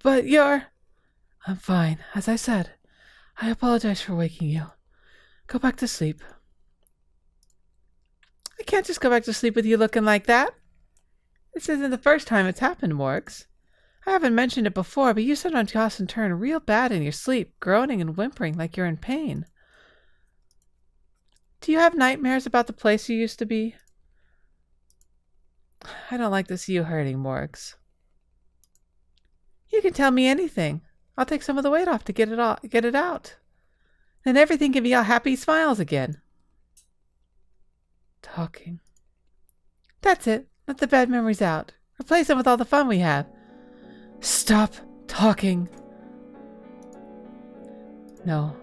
But you're... I'm fine. As I said, I apologize for waking you. Go back to sleep. I can't just go back to sleep with you looking like that. This isn't the first time it's happened, Morgs. I haven't mentioned it before, but you sometimes toss and turn real bad in your sleep, groaning and whimpering like you're in pain. Do you have nightmares about the place you used to be? I don't like to see you hurting, Morgs. You can tell me anything. I'll take some of the weight off to get it out. Then everything can be all happy smiles again. Talking. That's it. Let the bad memories out. Replace them with all the fun we have. Stop talking. No.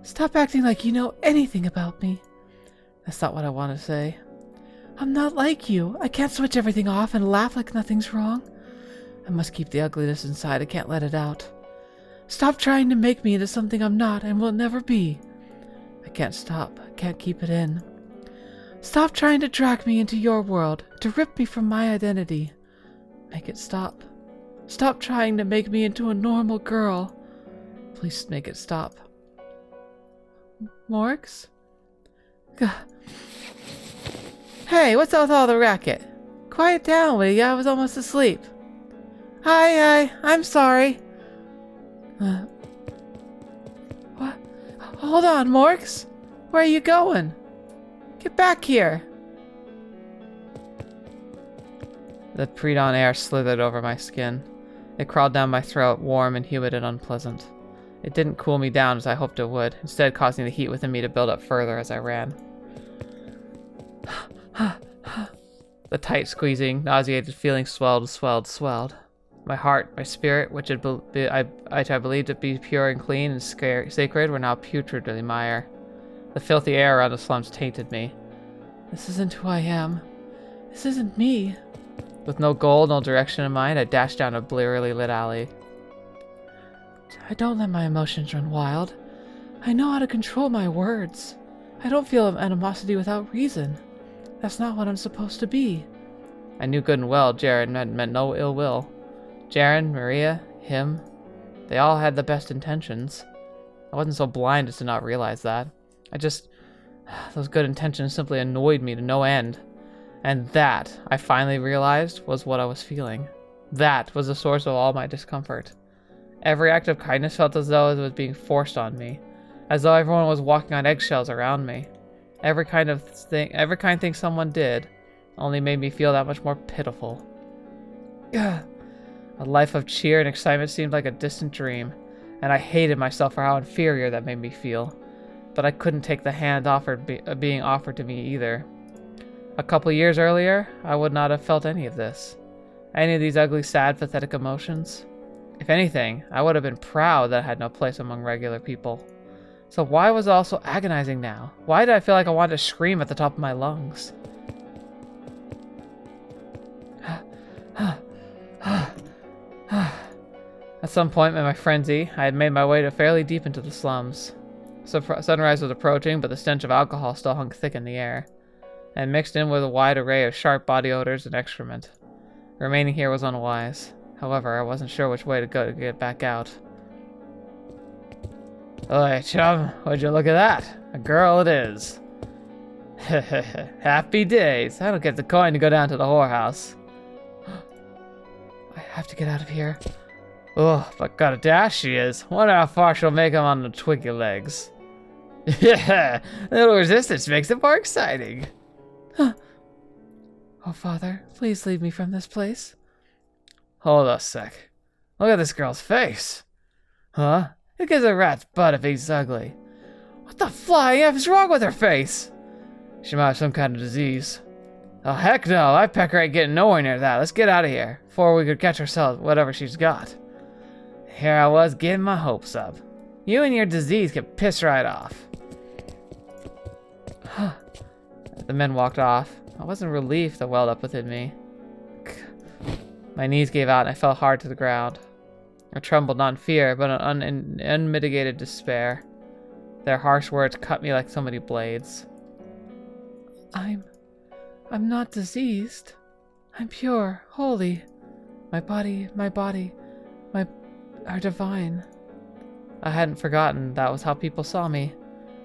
Stop acting like you know anything about me. That's not what I want to say. I'm not like you. I can't switch everything off and laugh like nothing's wrong. I must keep the ugliness inside. I can't let it out. Stop trying to make me into something I'm not and will never be. I can't stop. I can't keep it in. Stop trying to drag me into your world, to rip me from my identity. Make it stop. Stop trying to make me into a normal girl. Please make it stop. Morgs? Hey, what's up with all the racket? Quiet down, will ya? I was almost asleep. Hi, I'm sorry. What? Hold on, Morgs. Where are you going? Get back here. The pre-dawn air slithered over my skin. It crawled down my throat, warm and humid and unpleasant. It didn't cool me down as I hoped it would, instead causing the heat within me to build up further as I ran. The tight squeezing, nauseated feeling swelled. My heart, my spirit, which I believed to be pure and clean and sacred, were now putridly mire. The filthy air around the slums tainted me. This isn't who I am. This isn't me. With no goal, no direction in mind, I dashed down a blearily lit alley. I don't let my emotions run wild. I know how to control my words. I don't feel animosity without reason. That's not what I'm supposed to be. I knew good and well Jared meant no ill will. Jared, Maria, him, they all had the best intentions. I wasn't so blind as to not realize that. Those good intentions simply annoyed me to no end. And that, I finally realized, was what I was feeling. That was the source of all my discomfort. Every act of kindness felt as though it was being forced on me, as though everyone was walking on eggshells around me. Every kind thing someone did only made me feel that much more pitiful. A life of cheer and excitement seemed like a distant dream, and I hated myself for how inferior that made me feel. But I couldn't take the hand being offered to me either. A couple years earlier, I would not have felt any of this. Any of these ugly, sad, pathetic emotions. If anything, I would have been proud that I had no place among regular people. So why was it all so agonizing now? Why did I feel like I wanted to scream at the top of my lungs? At some point in my frenzy, I had made my way fairly deep into the slums. Sunrise was approaching, but the stench of alcohol still hung thick in the air, and mixed in with a wide array of sharp body odors and excrement. Remaining here was unwise. However, I wasn't sure which way to go to get back out. Oi, chum, would you look at that? A girl it is. Happy days. I don't get the coin to go down to the whorehouse. I have to get out of here. Oh, but got a dash she is. Wonder how far she'll make him on the twiggy legs. Yeah, a little resistance makes it more exciting. Huh. Oh, Father, please leave me from this place. Hold a sec. Look at this girl's face. Huh? Who gives a rat's butt if he's ugly? What the flying F is wrong with her face? She might have some kind of disease. Oh, heck no. I Pecker ain't getting nowhere near that. Let's get out of here before we could catch ourselves whatever she's got. Here I was getting my hopes up. You and your disease can piss right off. The men walked off. I wasn't relief that welled up within me. My knees gave out and I fell hard to the ground. I trembled not in fear, but in unmitigated despair. Their harsh words cut me like so many blades. I'm not diseased. I'm pure, holy. My body are divine. I hadn't forgotten that was how people saw me.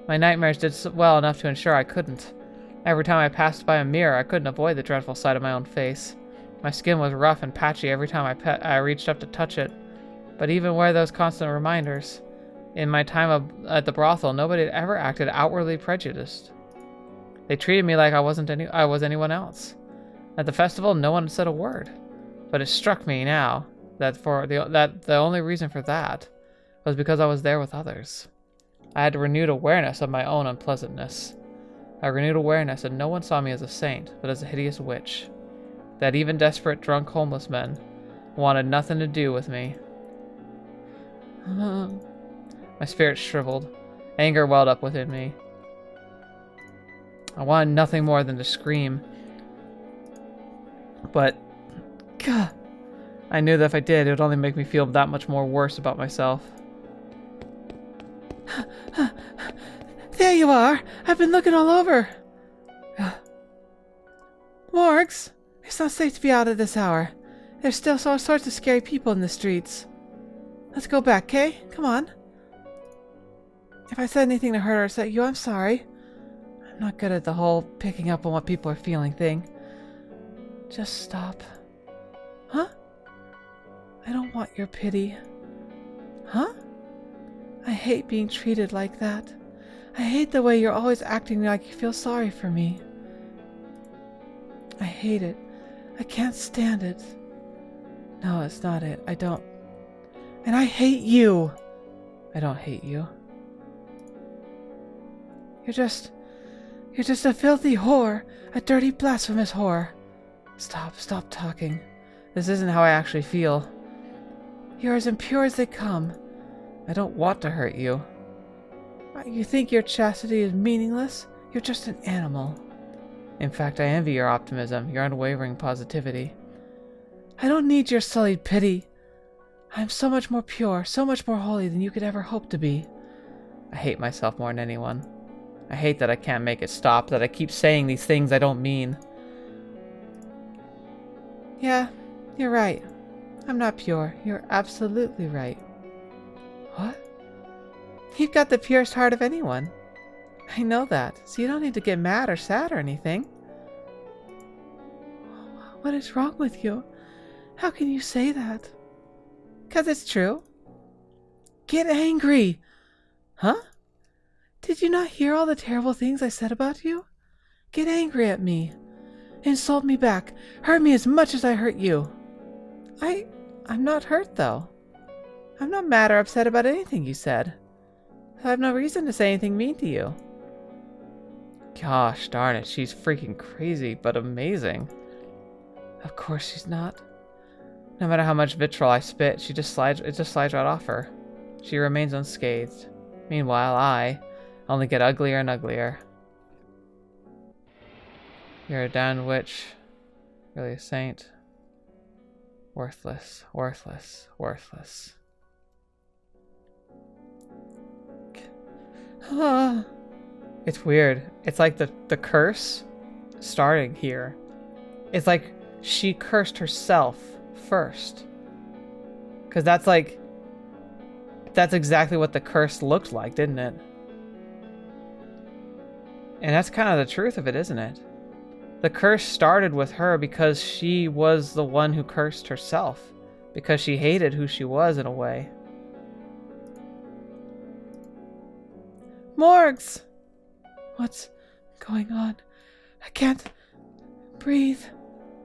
My nightmares did well enough to ensure I couldn't. Every time I passed by a mirror, I couldn't avoid the dreadful sight of my own face. My skin was rough and patchy every time I reached up to touch it. But even were those constant reminders, in my time at the brothel, nobody had ever acted outwardly prejudiced. They treated me like I was anyone else. At the festival, no one said a word. But it struck me now that the only reason for that was because I was there with others. I had a renewed awareness of my own unpleasantness. A renewed awareness that no one saw me as a saint, but as a hideous witch. That even desperate, drunk, homeless men wanted nothing to do with me. My spirit shriveled. Anger welled up within me. I wanted nothing more than to scream. But, God, I knew that if I did, it would only make me feel that much more worse about myself. There you are! I've been looking all over! Morgs, it's not safe to be out at this hour. There's still all sorts of scary people in the streets. Let's go back, Kay? Come on. If I said anything to hurt or upset you, I'm sorry. I'm not good at the whole picking up on what people are feeling thing. Just stop. Huh? I don't want your pity. Huh? I hate being treated like that. I hate the way you're always acting like you feel sorry for me. I hate it. I can't stand it. No, it's not it. I don't. And I hate you. I don't hate you. You're just a filthy whore. A dirty, blasphemous whore. Stop talking. This isn't how I actually feel. You're as impure as they come. I don't want to hurt you. You think your chastity is meaningless? You're just an animal. In fact, I envy your optimism, your unwavering positivity. I don't need your sullied pity. I am so much more pure, so much more holy than you could ever hope to be. I hate myself more than anyone. I hate that I can't make it stop, that I keep saying these things I don't mean. Yeah, you're right. I'm not pure. You're absolutely right. What? You've got the purest heart of anyone. I know that, so you don't need to get mad or sad or anything. What is wrong with you? How can you say that? 'Cause it's true. Get angry! Huh? Did you not hear all the terrible things I said about you? Get angry at me. Insult me back. Hurt me as much as I hurt you. I'm not hurt, though. I'm not mad or upset about anything you said. I have no reason to say anything mean to you. Gosh darn it, she's freaking crazy, but amazing. Of course she's not. No matter how much vitriol I spit, it just slides right off her. She remains unscathed. Meanwhile, I only get uglier and uglier. You're a damned witch. Really a saint. Worthless, worthless, worthless. It's weird. It's like the curse starting here. It's like she cursed herself first. Because that's exactly what the curse looked like, didn't it? And that's kind of the truth of it, isn't it? The curse started with her because she was the one who cursed herself. Because she hated who she was in a way. Morgs! What's going on? I can't breathe.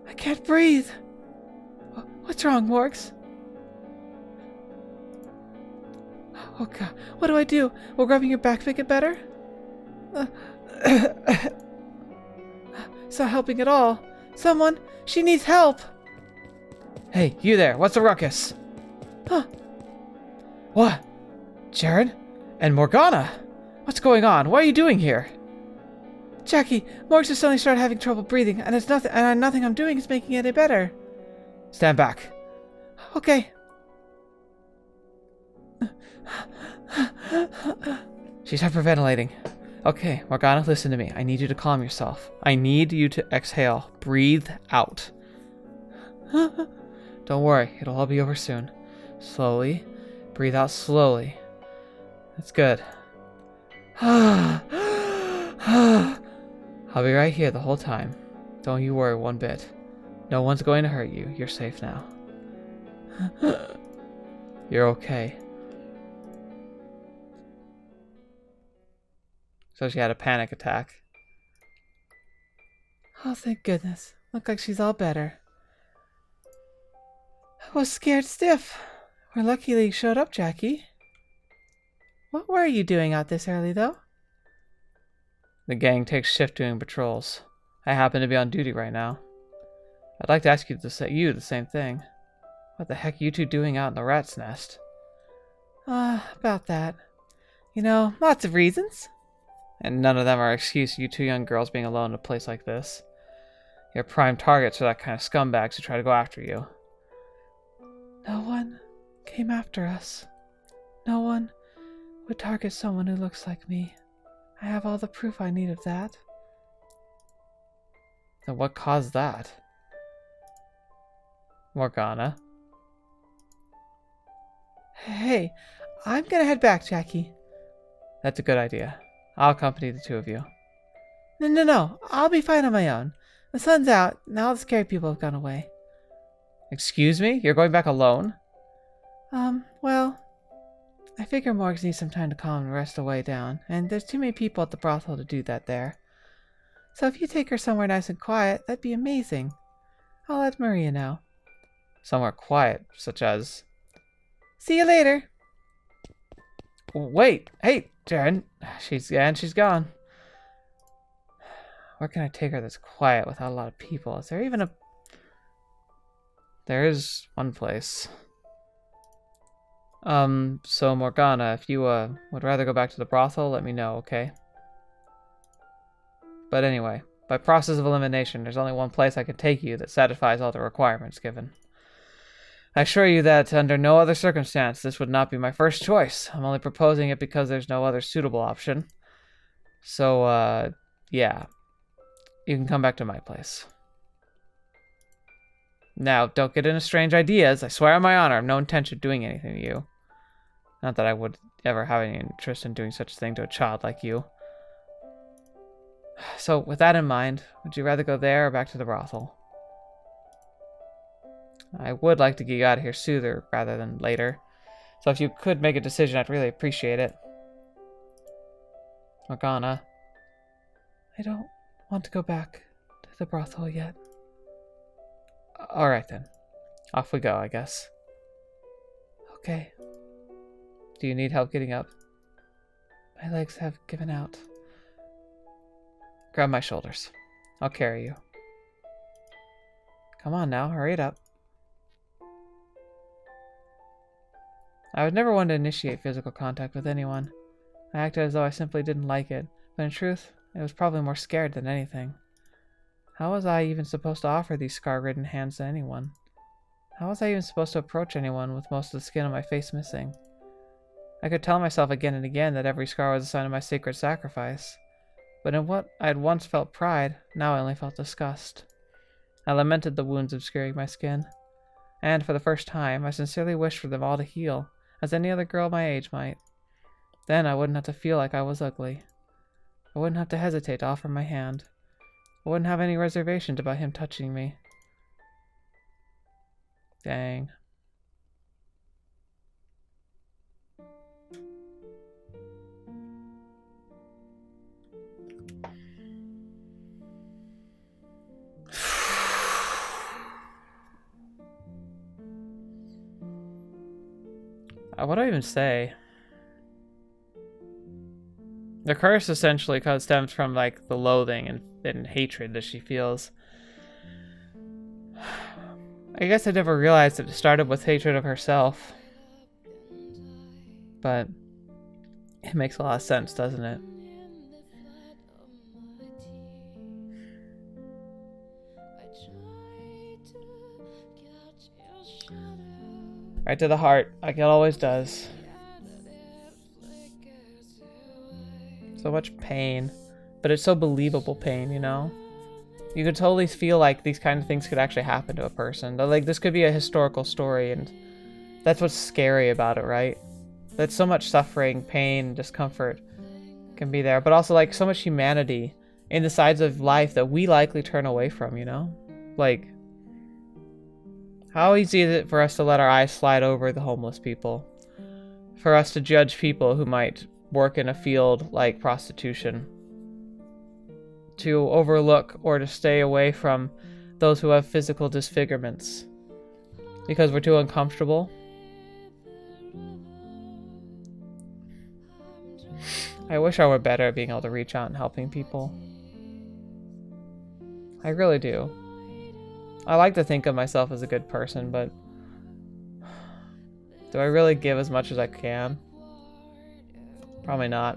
I can't breathe. What's wrong, Morgs? Oh God, what do I do? Will rubbing your back make it better? It's not helping at all. Someone, she needs help. Hey, you there, what's the ruckus? Huh? What? Ceran? And Morgana? What's going on? What are you doing here? Jackie, Morgs has suddenly started having trouble breathing, and nothing I'm doing is making it any better. Stand back. Okay. She's hyperventilating. Okay, Morgana, listen to me. I need you to calm yourself. I need you to exhale. Breathe out. Don't worry, it'll all be over soon. Slowly. Breathe out slowly. That's good. I'll be right here the whole time. Don't you worry one bit. No one's going to hurt you. You're safe now. You're okay. So she had a panic attack. Oh, thank goodness. Look like she's all better. I was scared stiff. We're lucky you showed up, Jackie. What were you doing out this early, though? The gang takes shift doing patrols. I happen to be on duty right now. I'd like to ask you the same thing. What the heck are you two doing out in the rat's nest? About that. You know, lots of reasons. And none of them are excuse for you two young girls being alone in a place like this. You're prime targets for that kind of scumbags who try to go after you. No one came after us. No one would target someone who looks like me. I have all the proof I need of that. Then what caused that? Morgana. Hey, I'm gonna head back, Jackie. That's a good idea. I'll accompany the two of you. No. I'll be fine on my own. The sun's out, and all the scary people have gone away. Excuse me? You're going back alone? Well, I figure Morgs needs some time to calm and rest the way down, and there's too many people at the brothel to do that there. So if you take her somewhere nice and quiet, that'd be amazing. I'll let Maria know. Somewhere quiet, such as... See you later! Wait! Hey, Ceran! She's gone. Where can I take her that's quiet without a lot of people? Is there even a... There is one place. So Morgana, if you, would rather go back to the brothel, let me know, okay? But anyway, by process of elimination, there's only one place I can take you that satisfies all the requirements given. I assure you that under no other circumstance this would not be my first choice. I'm only proposing it because there's no other suitable option. So, yeah. You can come back to my place. Now, don't get into strange ideas. I swear on my honor, I have no intention of doing anything to you. Not that I would ever have any interest in doing such a thing to a child like you. So, with that in mind, would you rather go there or back to the brothel? I would like to get you out of here sooner rather than later. So if you could make a decision, I'd really appreciate it. Morgana. I don't want to go back to the brothel yet. Alright then. Off we go, I guess. Okay. Do you need help getting up? My legs have given out. Grab my shoulders. I'll carry you. Come on now, hurry it up. I was never one to initiate physical contact with anyone. I acted as though I simply didn't like it, but in truth, I was probably more scared than anything. How was I even supposed to offer these scar-ridden hands to anyone? How was I even supposed to approach anyone with most of the skin on my face missing? I could tell myself again and again that every scar was a sign of my sacred sacrifice, but in what I had once felt pride, now I only felt disgust. I lamented the wounds obscuring my skin, and for the first time, I sincerely wished for them all to heal, as any other girl my age might. Then I wouldn't have to feel like I was ugly. I wouldn't have to hesitate to offer my hand. I wouldn't have any reservations about him touching me. Dang. What do I even say? The curse essentially stems from like the loathing and hatred that she feels. I guess I never realized that it started with hatred of herself. But it makes a lot of sense, doesn't it? Right to the heart, like it always does. So much pain, but it's so believable pain, you know? You could totally feel like these kind of things could actually happen to a person. Like, this could be a historical story, and that's what's scary about it, right? That so much suffering, pain, discomfort can be there, but also, like, so much humanity in the sides of life that we likely turn away from, you know? Like, how easy is it for us to let our eyes slide over the homeless people? For us to judge people who might work in a field like prostitution? To overlook or to stay away from those who have physical disfigurements because we're too uncomfortable? I wish I were better at being able to reach out and helping people. I really do. I like to think of myself as a good person, but do I really give as much as I can? Probably not.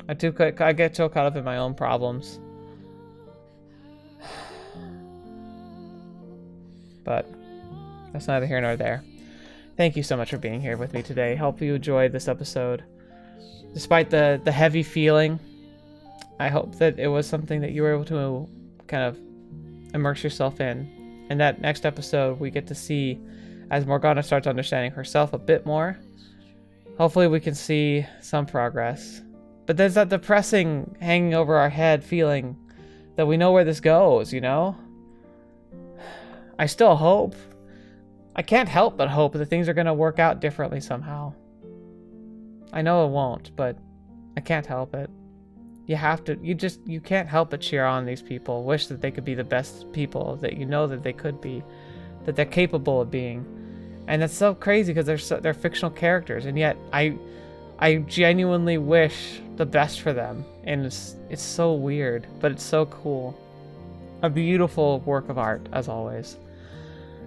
I get too caught up in my own problems. But that's neither here nor there. Thank you so much for being here with me today. Hope you enjoyed this episode. Despite the heavy feeling, I hope that it was something that you were able to kind of immerse yourself in. And that next episode we get to see as Morgana starts understanding herself a bit more. Hopefully we can see some progress. But there's that depressing hanging over our head feeling that we know where this goes, you know? I still hope. I can't help but hope that things are going to work out differently somehow. I know it won't, but I can't help it. You can't help but cheer on these people. Wish that they could be the best people that you know that they could be. That they're capable of being. And that's so crazy because they're fictional characters, and yet I genuinely wish the best for them. And it's so weird, but it's so cool. A beautiful work of art, as always.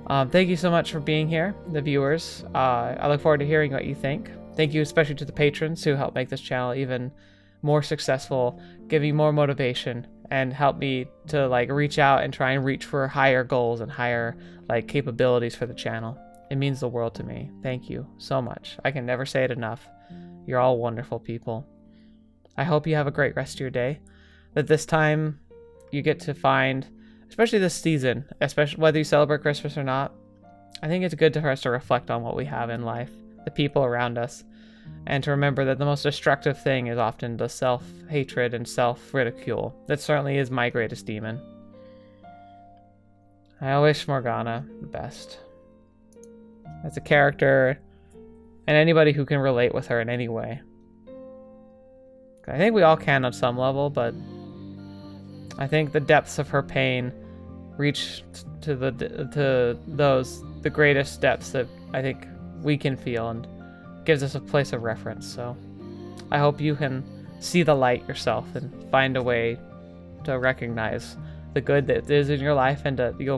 Thank you so much for being here, the viewers. I look forward to hearing what you think. Thank you especially to the patrons who help make this channel even more successful, give me more motivation, and help me to like reach out and try and reach for higher goals and higher like capabilities for the channel. It means the world to me. Thank you so much. I can never say it enough. You're all wonderful people. I hope you have a great rest of your day. That this time you get to find, especially this season, especially whether you celebrate Christmas or not, I think it's good for us to reflect on what we have in life, the people around us, and to remember that the most destructive thing is often the self-hatred and self-ridicule. That certainly is my greatest demon. I wish Morgana the best. As a character, and anybody who can relate with her in any way. I think we all can on some level, but I think the depths of her pain reach to the greatest depths that I think we can feel, and gives us a place of reference. So I hope you can see the light yourself and find a way to recognize the good that is in your life, and that your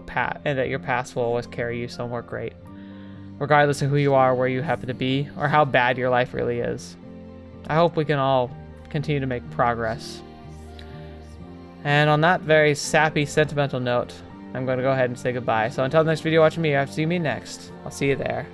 past will always carry you somewhere great, regardless of who you are, where you happen to be, or how bad your life really is. I hope we can all continue to make progress. And on that very sappy, sentimental note, I'm going to go ahead and say goodbye. So until the next video watching me, you have to see me next. I'll see you there.